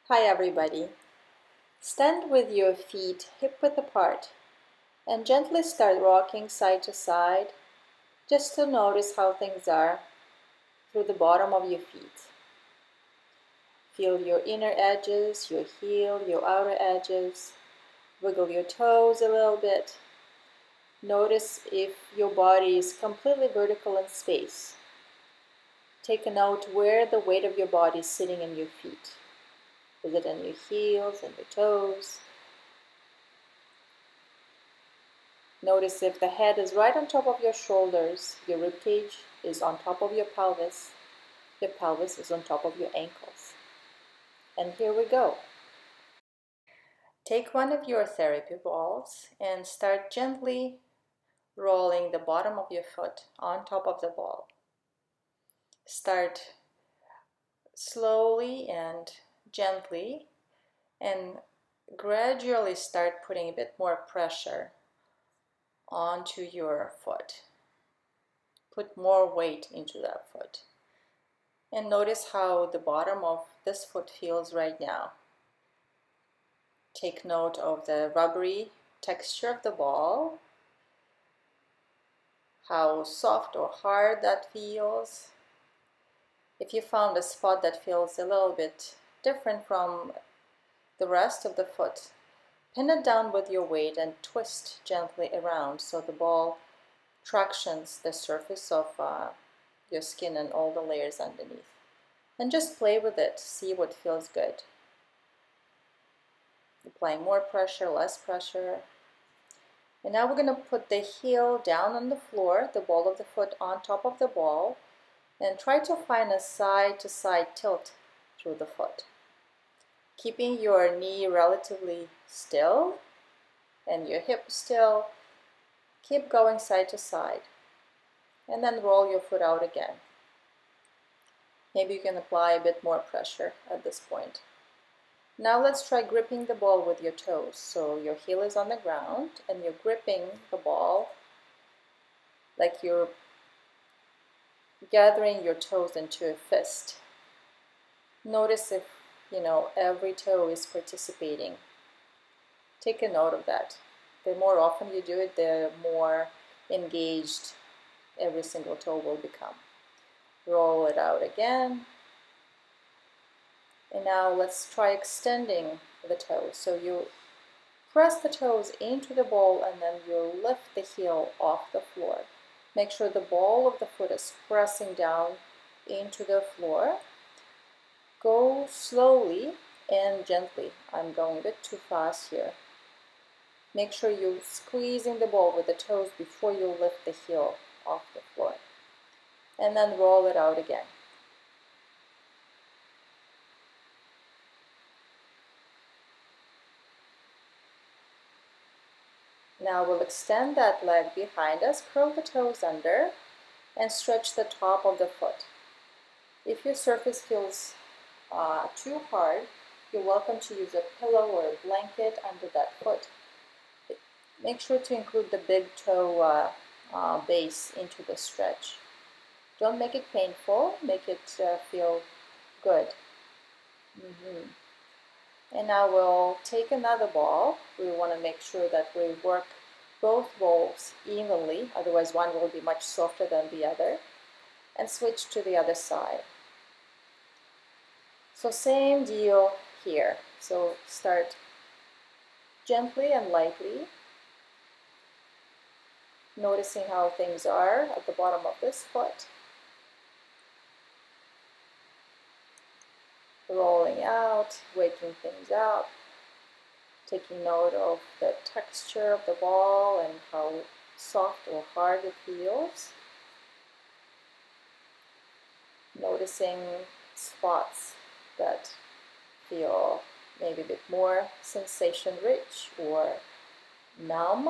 Hi everybody. Stand with your feet hip-width apart and gently start rocking side to side just to notice how things are through the bottom of your feet. Feel your inner edges, your heel, your outer edges. Wiggle your toes a little bit. Notice if your body is completely vertical in space. Take a note where the weight of your body is sitting in your feet. Is it in your heels and your toes? Notice if the head is right on top of your shoulders, your ribcage is on top of your pelvis is on top of your ankles. And here we go. Take one of your therapy balls and start gently rolling the bottom of your foot on top of the ball. Start slowly and gently and gradually start putting a bit more pressure onto your foot. Put more weight into that foot. And notice how the bottom of this foot feels right now. Take note of the rubbery texture of the ball, how soft or hard that feels. If you found a spot that feels a little bit different from the rest of the foot, pin it down with your weight and twist gently around so the ball tractions the surface of your skin and all the layers underneath. And just play with it, see what feels good. Applying more pressure, less pressure. And now we're going to put the heel down on the floor, the ball of the foot on top of the ball, and try to find a side-to-side tilt through the foot. Keeping your knee relatively still and your hip still. Keep going side to side. And then roll your foot out again. Maybe you can apply a bit more pressure at this point. Now let's try gripping the ball with your toes. So your heel is on the ground and you're gripping the ball like you're gathering your toes into a fist. Notice if, every toe is participating. Take a note of that. The more often you do it, the more engaged every single toe will become. Roll it out again. And now let's try extending the toes. So you press the toes into the ball and then you lift the heel off the floor. Make sure the ball of the foot is pressing down into the floor. Go slowly and gently. I'm going a bit too fast here. Make sure you're squeezing the ball with the toes before you lift the heel off the floor. And then roll it out again. Now we'll extend that leg behind us, curl the toes under, and stretch the top of the foot. If your surface feels too hard, you're welcome to use a pillow or a blanket under that foot. Make sure to include the big toe base into the stretch. Don't make it painful, make it feel good. And now we'll take another ball. We want to make sure that we work both balls evenly, otherwise one will be much softer than the other, and switch to the other side. So same deal here. So start gently and lightly, noticing how things are at the bottom of this foot. Rolling out, waking things up, taking note of the texture of the ball and how soft or hard it feels. Noticing spots that feel maybe a bit more sensation rich or numb.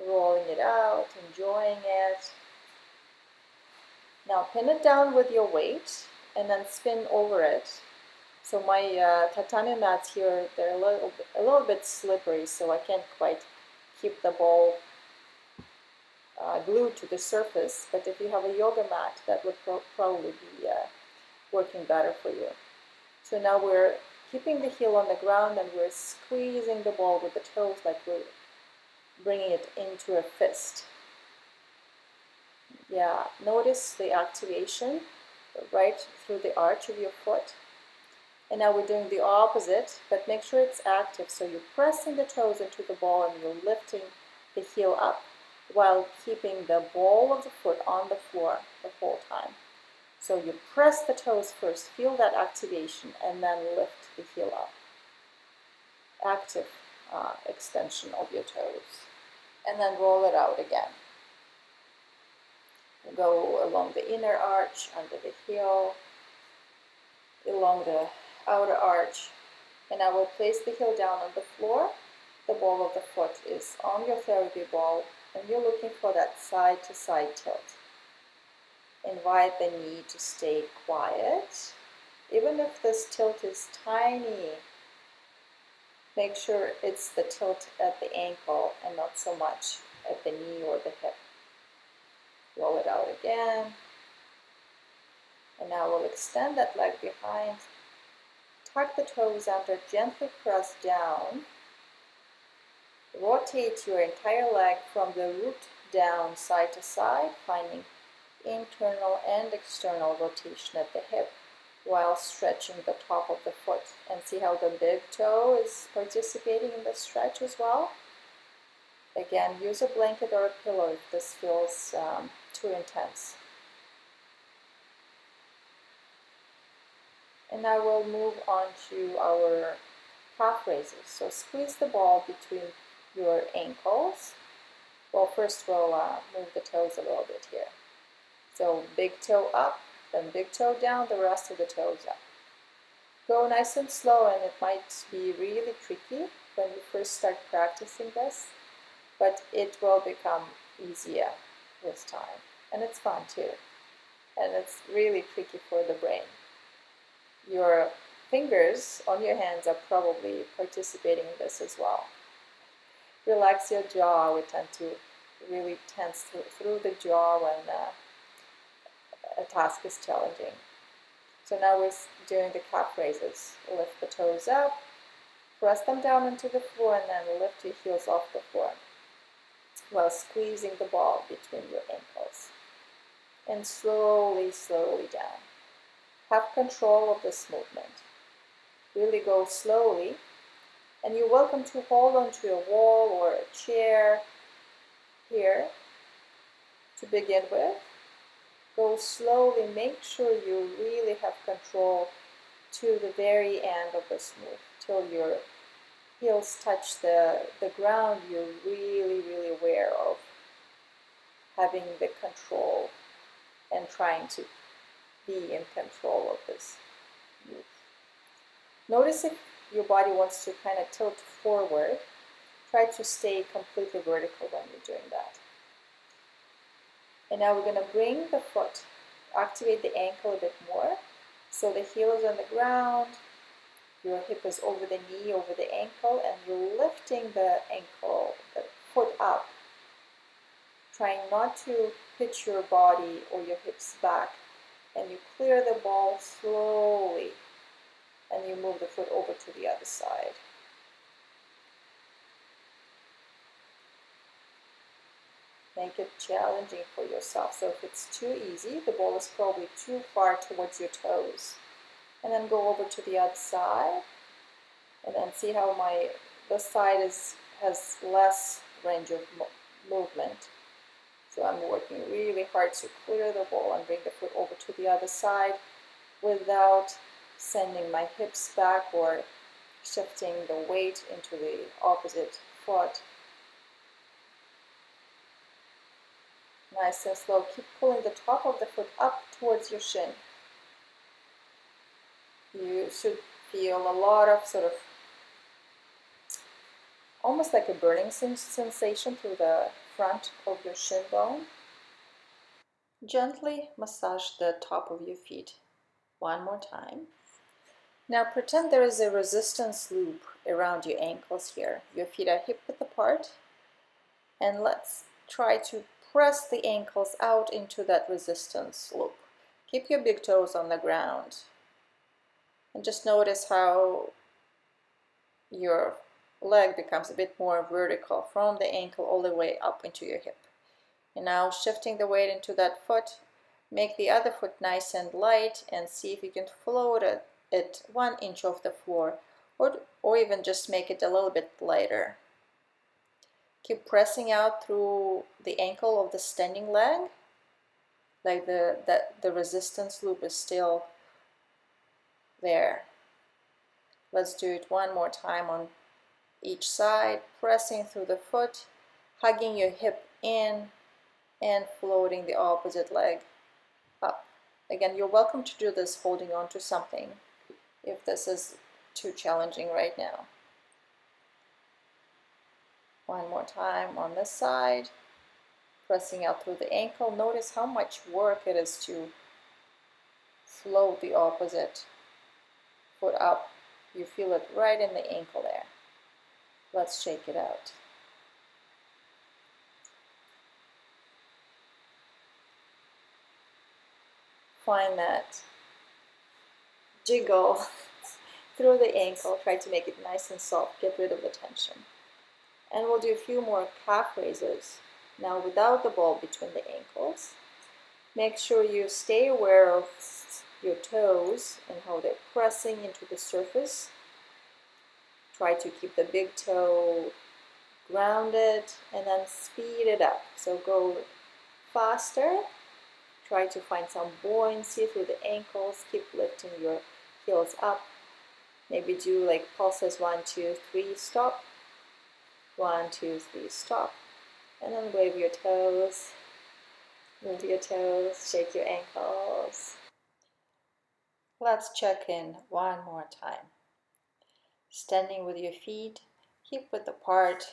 Rolling it out, enjoying it. Now pin it down with your weight and then spin over it. So my tatami mats here, they're a little bit slippery, so I can't quite keep the ball glued to the surface. But if you have a yoga mat, that would probably be working better for you. So now we're keeping the heel on the ground and we're squeezing the ball with the toes like we're bringing it into a fist. Yeah, notice the activation right through the arch of your foot. And now we're doing the opposite, but make sure it's active. So you're pressing the toes into the ball and you're lifting the heel up while keeping the ball of the foot on the floor the whole time. So you press the toes first, feel that activation, and then lift the heel up. Active extension of your toes. And then roll it out again. Go along the inner arch, under the heel, along the outer arch, and I will place the heel down on the floor. The ball of the foot is on your therapy ball, and you're looking for that side-to-side tilt. Invite the knee to stay quiet. Even if this tilt is tiny, make sure it's the tilt at the ankle and not so much at the knee or the hip. Roll it out again. And now we'll extend that leg behind. Tuck the toes under, gently press down. Rotate your entire leg from the root down, side to side, finding internal and external rotation at the hip while stretching the top of the foot. And see how the big toe is participating in the stretch as well? Again, use a blanket or a pillow if this feels too intense. And now we'll move on to our calf raises. So squeeze the ball between your ankles. Well, first we'll move the toes a little bit here. So big toe up, then big toe down, the rest of the toes up. Go nice and slow, and it might be really tricky when you first start practicing this, but it will become easier with time. And it's fun too. And it's really tricky for the brain. Your fingers on your hands are probably participating in this as well. Relax your jaw. We tend to really tense through the jaw when a task is challenging. So now we're doing the calf raises. Lift the toes up, press them down into the floor, and then lift your heels off the floor while squeezing the ball between your ankles. And slowly, slowly down. Have control of this movement. Really go slowly. And you're welcome to hold onto a wall or a chair here to begin with. Go slowly. Make sure you really have control to the very end of this move, till your heels touch the ground. You're really, really aware of having the control and trying to be in control of this move. Notice if your body wants to kind of tilt forward. Try to stay completely vertical when you're doing that. And now we're going to bring the foot, activate the ankle a bit more. So the heel is on the ground, your hip is over the knee, over the ankle, and you're lifting the ankle, the foot up. Trying not to pitch your body or your hips back. And you clear the ball slowly, and you move the foot over to the other side. Make it challenging for yourself. So if it's too easy, the ball is probably too far towards your toes. And then go over to the other side, and then see how this side has less range of movement. So I'm working really hard to clear the ball and bring the foot over to the other side without sending my hips back or shifting the weight into the opposite foot. Nice and slow. Keep pulling the top of the foot up towards your shin. You should feel a lot of sort of almost like a burning sensation through the front of your shin bone. Gently massage the top of your feet one more time. Now pretend there is a resistance loop around your ankles here. Your feet are hip-width apart, and let's try to press the ankles out into that resistance loop. Keep your big toes on the ground. And just notice how your leg becomes a bit more vertical from the ankle all the way up into your hip. And now shifting the weight into that foot, make the other foot nice and light and see if you can float it 1 inch off the floor, or even just make it a little bit lighter. Keep pressing out through the ankle of the standing leg, like the resistance loop is still there. Let's do it one more time on each side, pressing through the foot, hugging your hip in, and floating the opposite leg up. Again, you're welcome to do this holding on to something if this is too challenging right now. One more time on this side, pressing out through the ankle. Notice how much work it is to float the opposite foot up. You feel it right in the ankle there. Let's shake it out. Find that jiggle through the ankle. Try to make it nice and soft. Get rid of the tension. And we'll do a few more calf raises. Now without the ball between the ankles. Make sure you stay aware of your toes and how they're pressing into the surface. Try to keep the big toe grounded and then speed it up. So go faster. Try to find some buoyancy through the ankles. Keep lifting your heels up. Maybe do like pulses 1, 2, 3, stop. 1, 2, 3, stop. And then wave your toes. Move your toes, shake your ankles. Let's check in one more time. Standing with your feet hip width apart.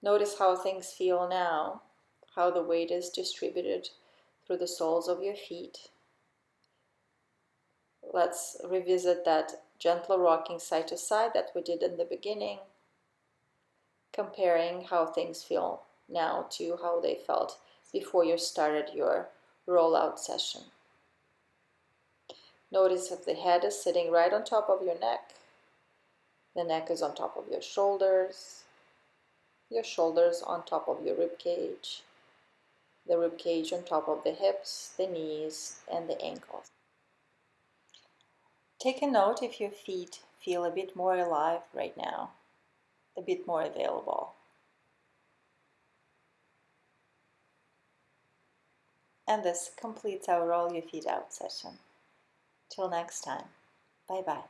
Notice how things feel now, how the weight is distributed through the soles of your feet. Let's revisit that gentle rocking side to side that we did in the beginning, comparing how things feel now to how they felt before you started your rollout session. Notice if the head is sitting right on top of your neck, the neck is on top of your shoulders on top of your rib cage, the rib cage on top of the hips, the knees, and the ankles. Take a note if your feet feel a bit more alive right now, a bit more available. And this completes our Roll Your Feet Out session. Till next time, bye-bye.